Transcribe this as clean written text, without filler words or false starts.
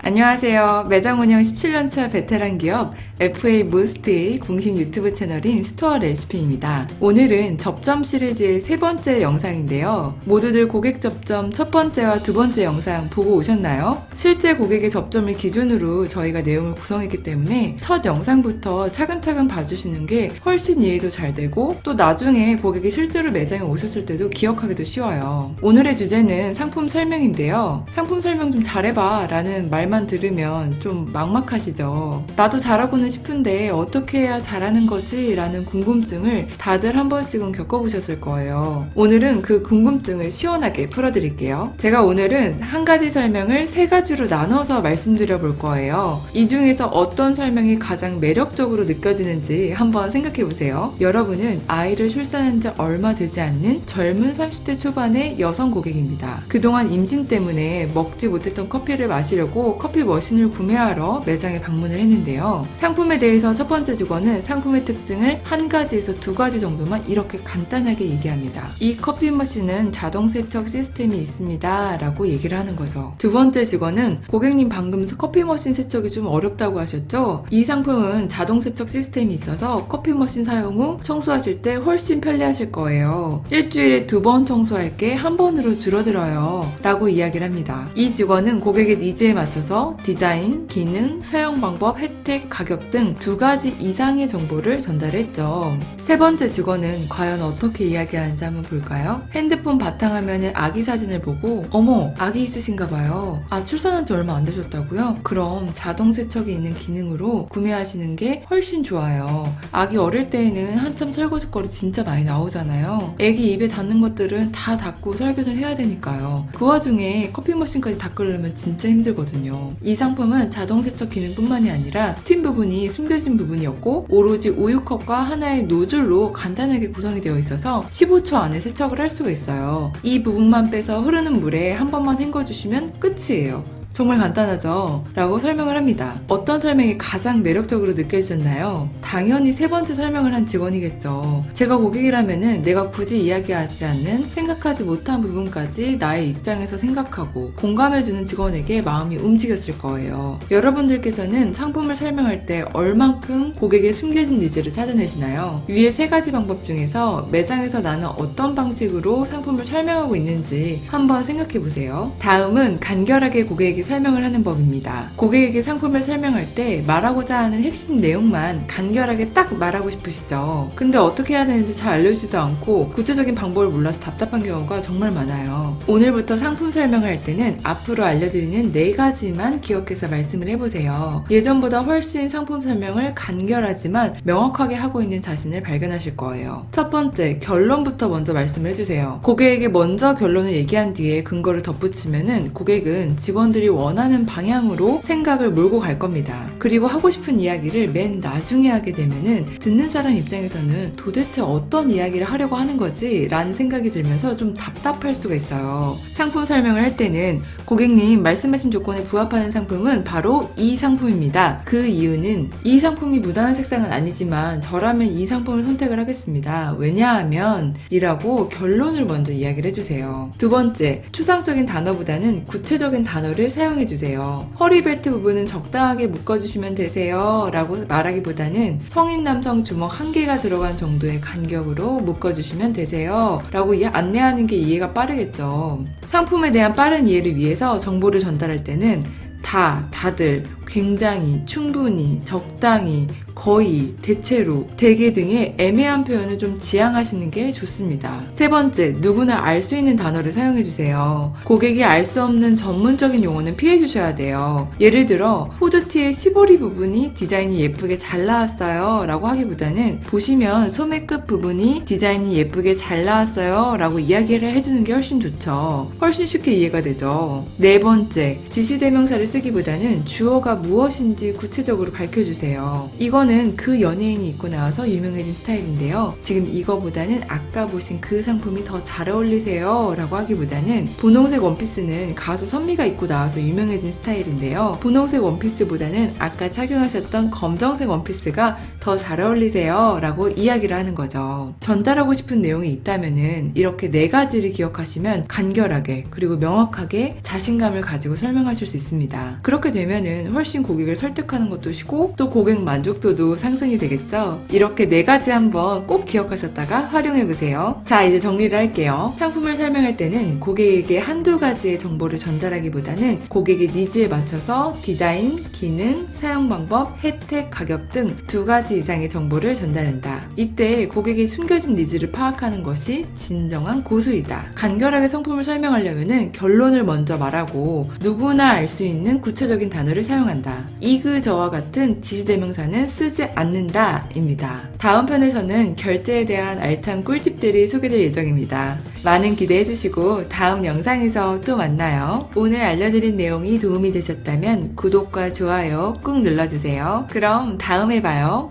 안녕하세요. 매장 운영 17년차 베테랑 기업 FA 모스트의 공식 유튜브 채널인 스토어 레시피입니다. 오늘은 접점 시리즈의 세 번째 영상인데요. 모두들 고객 접점 첫 번째와 두 번째 영상 보고 오셨나요? 실제 고객의 접점을 기준으로 저희가 내용을 구성했기 때문에 첫 영상부터 차근차근 봐주시는 게 훨씬 이해도 잘 되고 또 나중에 고객이 실제로 매장에 오셨을 때도 기억하기도 쉬워요. 오늘의 주제는 상품 설명인데요. 상품 설명 좀 잘해봐 라는 말만 들으면 좀 막막하시죠? 나도 잘하고는 싶은데 어떻게 해야 잘하는 거지? 라는 궁금증을 다들 한 번씩은 겪어보셨을 거예요. 오늘은 그 궁금증을 시원하게 풀어드릴게요. 제가 오늘은 한 가지 설명을 세 가지로 나눠서 말씀드려 볼 거예요. 이 중에서 어떤 설명이 가장 매력적으로 느껴지는지 한번 생각해 보세요. 여러분은 아이를 출산한 지 얼마 되지 않는 젊은 30대 초반의 여성 고객입니다. 그동안 임신 때문에 먹지 못했던 커피를 마시려고 커피 머신을 구매하러 매장에 방문을 했는데요. 상품에 대해서 첫 번째 직원은 상품의 특징을 한 가지에서 두 가지 정도만 이렇게 간단하게 얘기합니다. 이 커피 머신은 자동 세척 시스템이 있습니다 라고 얘기를 하는 거죠. 두 번째 직원은 고객님 방금 커피 머신 세척이 좀 어렵다고 하셨죠? 이 상품은 자동 세척 시스템이 있어서 커피 머신 사용 후 청소하실 때 훨씬 편리하실 거예요. 일주일에 2번 청소할 게 한 번으로 줄어들어요 라고 이야기를 합니다. 이 직원은 고객의 니즈에 맞춰서 디자인, 기능, 사용 방법, 혜택, 가격 등 두 가지 이상의 정보를 전달했죠. 세 번째 직원은 과연 어떻게 이야기하는지 한번 볼까요? 핸드폰 바탕화면에 아기 사진을 보고 어머, 아기 있으신가 봐요. 아, 출산한 지 얼마 안 되셨다고요? 그럼 자동 세척이 있는 기능으로 구매하시는 게 훨씬 좋아요. 아기 어릴 때에는 한참 설거지거리 진짜 많이 나오잖아요. 아기 입에 닿는 것들은 다 닦고 설거지를 해야 되니까요. 그 와중에 커피 머신까지 닦으려면 진짜 힘들거든요. 이 상품은 자동 세척 기능뿐만이 아니라 스팀 부분이 숨겨진 부분이었고 오로지 우유컵과 하나의 노즐로 간단하게 구성이 되어 있어서 15초 안에 세척을 할 수가 있어요. 이 부분만 빼서 흐르는 물에 한 번만 헹궈주시면 끝이에요. 정말 간단하죠? 라고 설명을 합니다. 어떤 설명이 가장 매력적으로 느껴지셨나요? 당연히 세 번째 설명을 한 직원이겠죠. 제가 고객이라면은 내가 굳이 이야기하지 않는 생각하지 못한 부분까지 나의 입장에서 생각하고 공감해주는 직원에게 마음이 움직였을 거예요. 여러분들께서는 상품을 설명할 때 얼만큼 고객의 숨겨진 니즈를 찾아내시나요? 위의 세 가지 방법 중에서 매장에서 나는 어떤 방식으로 상품을 설명하고 있는지 한번 생각해보세요. 다음은 간결하게 고객에게 설명을 하는 법입니다. 고객에게 상품을 설명할 때 말하고자 하는 핵심 내용만 간결하게 딱 말하고 싶으시죠? 근데 어떻게 해야 되는지 잘 알려주지도 않고 구체적인 방법을 몰라서 답답한 경우가 정말 많아요. 오늘부터 상품 설명할 때는 앞으로 알려드리는 4가지만 기억해서 말씀을 해보세요. 예전보다 훨씬 상품 설명을 간결하지만 명확하게 하고 있는 자신을 발견하실 거예요. 첫 번째, 결론부터 먼저 말씀을 해주세요. 고객에게 먼저 결론을 얘기한 뒤에 근거를 덧붙이면은 고객은 직원들이 원하는 방향으로 생각을 몰고 갈 겁니다. 그리고 하고 싶은 이야기를 맨 나중에 하게 되면은 듣는 사람 입장에서는 도대체 어떤 이야기를 하려고 하는 거지? 라는 생각이 들면서 좀 답답할 수가 있어요. 상품 설명을 할 때는 고객님 말씀하신 조건에 부합하는 상품은 바로 이 상품입니다. 그 이유는 이 상품이 무난한 색상은 아니지만 저라면 이 상품을 선택을 하겠습니다. 왜냐하면 이라고 결론을 먼저 이야기를 해주세요. 두 번째, 추상적인 단어보다는 구체적인 단어를 사용해주세요. 허리벨트 부분은 적당하게 묶어주시면 되세요 라고 말하기보다는 성인 남성 주먹 1개가 들어간 정도의 간격으로 묶어주시면 되세요 라고 안내하는 게 이해가 빠르겠죠. 상품에 대한 빠른 이해를 위해서 정보를 전달할 때는 다들, 굉장히, 충분히, 적당히, 거의, 대체로, 대개 등의 애매한 표현을 좀 지양하시는 게 좋습니다. 세 번째, 누구나 알 수 있는 단어를 사용해주세요. 고객이 알 수 없는 전문적인 용어는 피해주셔야 돼요. 예를 들어 후드티의 시보리 부분이 디자인이 예쁘게 잘 나왔어요 라고 하기보다는 보시면 소매 끝 부분이 디자인이 예쁘게 잘 나왔어요 라고 이야기를 해주는 게 훨씬 좋죠. 훨씬 쉽게 이해가 되죠. 네 번째, 지시대명사를 쓰기보다는 주어가 무엇인지 구체적으로 밝혀주세요. 이거는 그 연예인이 입고 나와서 유명해진 스타일인데요. 지금 이거보다는 아까 보신 그 상품이 더 잘 어울리세요 라고 하기보다는 분홍색 원피스는 가수 선미가 입고 나와서 유명해진 스타일인데요. 분홍색 원피스보다는 아까 착용하셨던 검정색 원피스가 더 잘 어울리세요 라고 이야기를 하는 거죠. 전달하고 싶은 내용이 있다면은 이렇게 4가지를 기억하시면 간결하게 그리고 명확하게 자신감을 가지고 설명하실 수 있습니다. 그렇게 되면은 훨씬 고객을 설득하는 것도 쉽고 또 고객 만족도도 상승이 되겠죠. 이렇게 4가지 한번 꼭 기억하셨다가 활용해보세요. 자, 이제 정리를 할게요. 상품을 설명할 때는 고객에게 한두 가지의 정보를 전달하기보다는 고객의 니즈에 맞춰서 디자인, 기능, 사용 방법, 혜택, 가격 등 2가지 이상의 정보를 전달한다. 이때 고객의 숨겨진 니즈를 파악하는 것이 진정한 고수이다. 간결하게 상품을 설명하려면 결론을 먼저 말하고 누구나 알 수 있는 구체적인 단어를 사용한다. 이그저와 같은 지시대명사는 쓰지 않는다 입니다. 다음 편에서는 결제에 대한 알찬 꿀팁들이 소개될 예정입니다. 많은 기대해주시고 다음 영상에서 또 만나요. 오늘 알려드린 내용이 도움이 되셨다면 구독과 좋아요 꾹 눌러주세요. 그럼 다음에 봐요.